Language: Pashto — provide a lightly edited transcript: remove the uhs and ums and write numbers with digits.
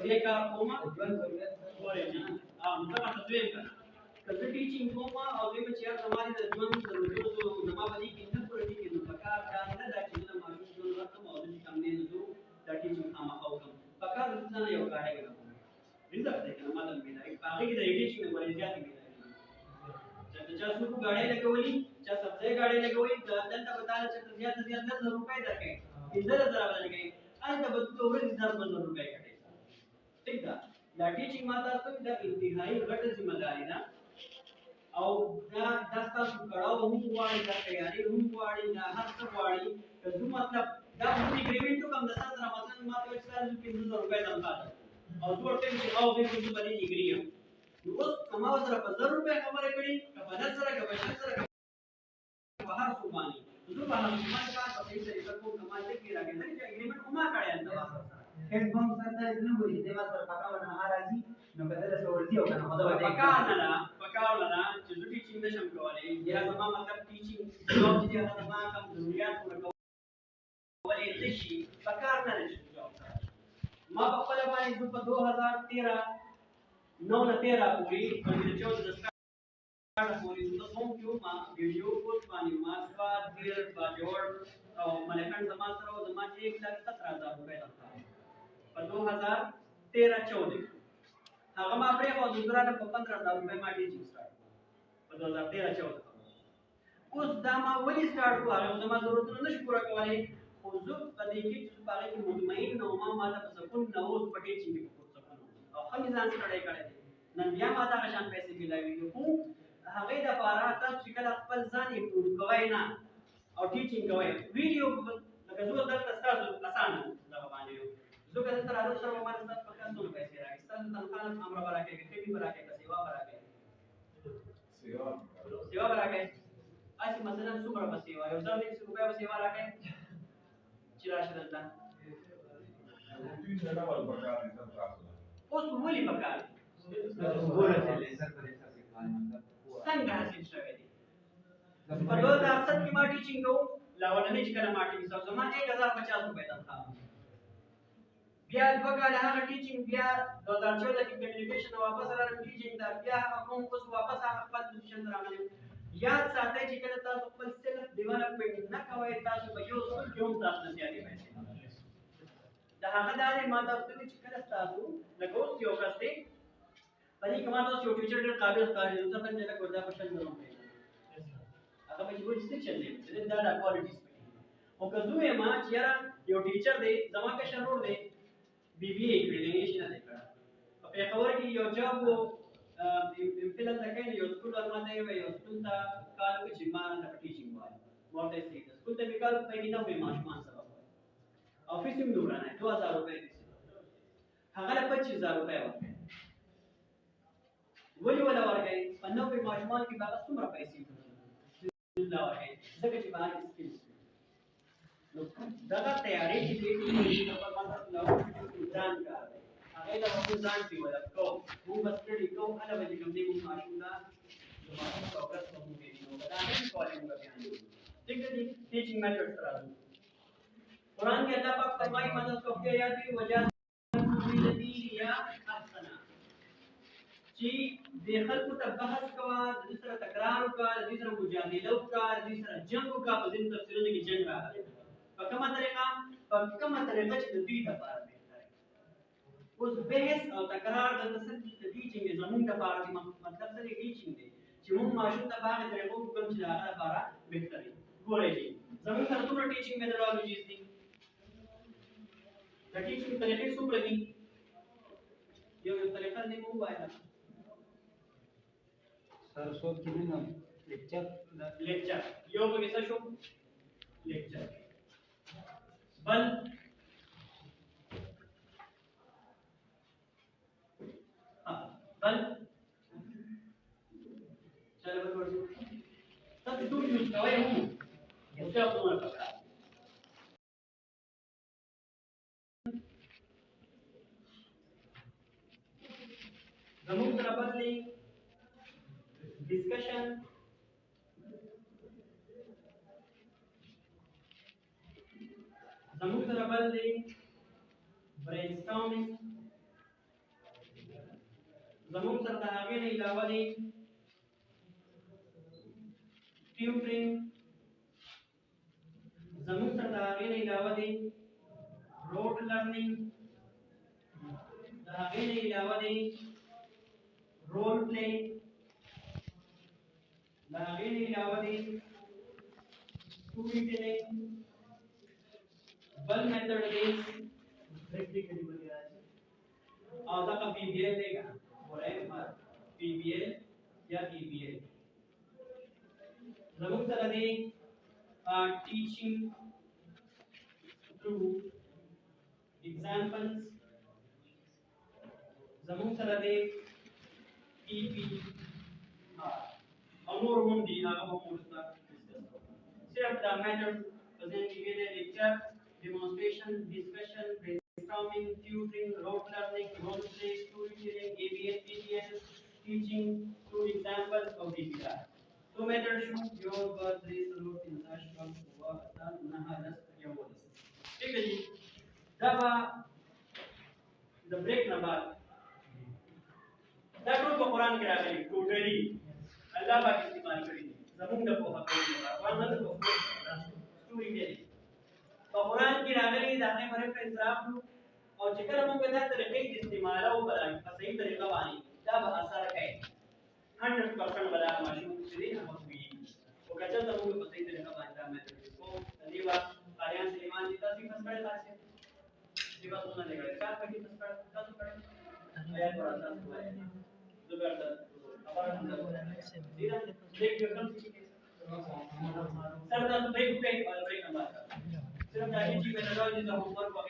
توزیع کار کوم ګورې نه نو دا تاسو یې کله ټیچینګ کوم او دې چې یا زماري د ژوند ضرورتونو زما باندې کې نه پوره دي نو پکار دا نه دا چې نه ماشوم ژوند ورته موضوع کم نه نو دا ټیچینګ خامخا وکم پکار د څه نه یو کار دی ریزه ده کنه ماده مې نه هغه کې د ټیچینګ ولې زیات مې نه چا څوک غاړې لګولې چا سبزی غاړې لګولې دلته بتاله چې زیات 10 روپۍ درکې 15000 لګې انت به تو ورځ 1000 روپۍ کټې ٹھیک ده دا ټیچینګ ماده څه د انتهایی غټه ذمہ داری نه او دا تاسو کړهو هم غواړي دا تیاری هم غواړي دا هر څه غواړي که مطلب دا اګریمنت کوم د سره مثلا ما ته 1500 روپۍ تنخواه او څو ټیم چې او به کوم باندې اګریم نو اوس کما سره په 1000 روپۍ خبره کړي په 10 سره په 20 سره په هر څه باندې زه په هغه باندې کار په صحیح طریقه کوم کما دې کې راګل چې اګریمنت کومه کړی انت هیڅ هم سره نه وایي دا ما سره پکاو نه راځي نو بدل څه ورتي او کنه خدا پکاو نه چې زه ټیچینګ نشم کولای یا زما مطلب ټیچینګ جواب چې هغه زما کوم ضرورت پوره کولای شي پکار نه لشي ما په خپل باندې په 2013 نو نه 13 پوری په 14 د سٹارټ پوری د کوم کیو ما ویډیو پوسټ باندې ما سپات ډیر باجوړ او ملکان زما سره زما 1,17,000 روپۍ تنخواه په 2013-14 هغه ما پرې او دوسرا په 15,000 روپۍ ما ټیچینګ سٹارټ په 2013-14 اوس دا ما ولې سٹارټ کوه هغه زما ضرورتونه نشو پوره کولای خو زه په دې کې چې په هغه کې مطمئن نو ما ته په سکون نه اوس په ټیچینګ کې په سکون او هم ځان سره کړی نن بیا ما دا شان پیسې ملایوي خو هغه د لپاره تاسو چې کله خپل ځان امپروو کوئ نه او ټیچینګ کوئ ویډیو لکه زه دلته تاسو آسان دا باندې زه کله تر هغه سره باندې تاسو په کار څه پیسې راځي تاسو تنخواه امر براکې کې ټیټي براکې سیوا براکې سیوا براکې اسی مثلا څومره په سیوا یو ځل 100 روپیا په سیوا راکې چې راشه دلته اوس ولې پکار څنګه حاصل شوی دی په 2007 کې ما ټیچینګ کوم لاولنې چې کله ما ټیچینګ کوم زما 1050 روپۍ تنخواه بیا دوه کاله هغه ټیچینګ بیا 2014 کې کمیونیکیشن واپس راغلی ټیچینګ دا بیا هغه کوم اوس واپس هغه خپل پوزیشن راغلی یاد ساتئ چې کله تاسو خپل سیلف ډیولپمنٹ نه کوئ تاسو به یو څه کوم تاسو نه زیاتې پیسې دا هغه دا ما تاسو ته چې کله تاسو لکه اوس یو کس دی په دې کې ما تاسو یو ټیچر ډېر قابل ښکاري نو څنګه چې لکه دا په شل درو کوي هغه به وایي څه چل دی چې دا د کوالټیز او که زه یم چې یاره یو ټیچر دی زما کې شرور دی بی بی ای کړی دی نشي نه کړه په پیښور کې یو جاب وو امپلن تکای یو سکول ورته یو سکول ته کار کوي چې ما نه ټیچینګ وایي ورته سي سکول ته وکړ په کې نه وي ماشومان سره افیس هم دورانه 2000 روپۍ هغه له 25000 روپۍ ورکړي ولې ولا ورکړي په نو په ماشومان کې باغ څومره پیسې الله ورکړي ځکه چې باندې سکلز نو دا تیاری چې دې په باندې نو ځان کار هغه له خپل ځان دی ولا کو موږ بس کړي کوم اله به کوم دې موږ ماشوم دا زموږ پروګرس کوو دې نو دا هم کولینګ بیان دي څنګه دې ټیچینګ میتھډز راځي قرآن के अल्लाह पाक फरमाई मदद को क्या याद है वजह बिलदी या अहसना जी देखल को तबहस कवा दूसरा तकरार का दूसरा मुजाहिदो का दूसरा जंग का बजिन तफसीरों की जंग रहा है पकमा तरीका چې د دوی لپاره بهتره اوس بحث او تکرار د ټیچینګ زموږ لپاره مطلب څه دی ټیچینګ دی چې موږ ماشوم ته باغ طریقو کوم چې هغه لپاره بهتره ګورئ زموږ سره څومره ټیچینګ میتھډالوجیز دي د ټیچینګ طریقې څومره دي یو طریقه دې مو وایي سر څو کې نه لیکچر یو به څه شو لیکچر بل چلو ورته تاسو ټول یو کوي هو یو څه په موږ پکا زموږ سره بدلی ډسکشن زموږ سره بدلی برینسټارمینګ زموږ سره د هغې نه علاوه دی ټیوټرینګ، زموږ سره د هغې نه علاوه دی روډ لرنینګ، د هغې نه علاوه دی رول پلی، د هغې نه علاوه دی سټوري ټیلینګ، بل میتھډ دی پریکټیکلی وغیرہ او دا پی بی ایل دی کنه ورای پی بی ایل یا ای بی ایل زموږ سره دی teaching through examples، زموږ سره دی ای پی او نور هم دي هغه هم ورسره صرف دا میتھډ په ځین کې ویلې لیکچر demonstration discussion brainstorming tutoring rote learning role play storytelling ABS PBS teaching through examples of DPR so method شو یو بل درې څلور پنځه شپږ اووه اته نهه لس یوولس ٹھیک ہے جی دا به د بریک نه بعد دا ټول په قرآن کې راغلي ټوټلي الله پاک استعمال کړی زموږ د پوهه کولو لپاره قرآن د سټوري ټیلینګ په قرآن کې راغلي دا نه ریفرنس راغلو او چې کله موږ دا طریقې استعمالو بلای په صحیح طریقه باندې دا به اثر کوي 100% بلا ماشوم چې هغه کوي او کله ته موږ په صحیح طریقه باندې دا میتھډ کو دیوا قاریان سلیمان دي تاسو پس کړه تاسو دیوا څنګه دی کړه کار کوي پس کړه تاسو کړه آیات ورته تاسو وایي زبردست خبره هم ده دیره بریک یو کم سر تاسو بریک کوي او بریک نه بعد صرف دا چې میتھډالوجي د هومورک